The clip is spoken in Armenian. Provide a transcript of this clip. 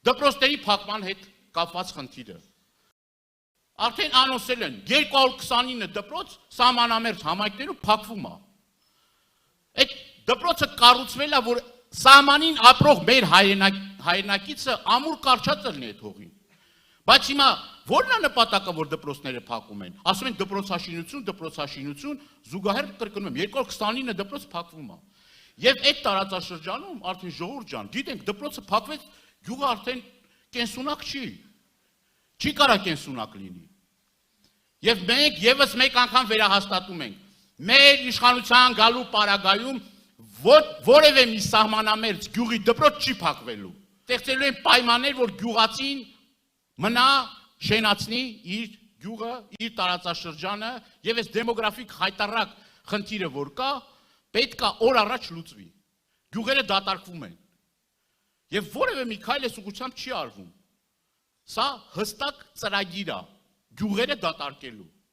դպրոցների փակման հետ կապված խնդիրը։ Արդեն անոնսել են 229 դպրոց սահմանամերձ համայնքներում փակվում է։ Այդ դպրոցը կառուցվել է, որ սահմանին ապրող մեր հայրենակիցը ամուր կարճած լինի այդ հողին։ Բայց հիմա ո՞րն է նպատակը, որ դպրոցները փակում են։ Ասում են դպրոցաշինություն, զուգահեռ կրկնում եմ 229 դպրոց փակվում է։ Եվ այդ տարածաշրջանում արդեն ժողովուրդ ջան, գիտենք դպրոցը փակվեց, գյուղը արդեն կենսունակ չի։ Չի կարա կենսունակ լինի։ Եվ մենք եւս մեկ անգամ վերահաստատում ենք, մեր իշխանության գալու պարագայում որևէ մի սահմանամերձ գյուղի դպրոց չի փակվելու։ Ստեղծելու են պայմաններ, որ գյուղացին մնա շենացնի իր գյուղը, իր տարածաշրջանը, եւ այս դեմոգրաֆիկ հայտարարակ խնդիրը, որ կա, պետք է օր առաջ լուծվի։ Գյուղերը դատարկվում են։ Եվ որևէ մի քայլ այս ուղղությամբ չի արվում։ Սա հստակ ծրագիր է գյուղերը դատարկելու։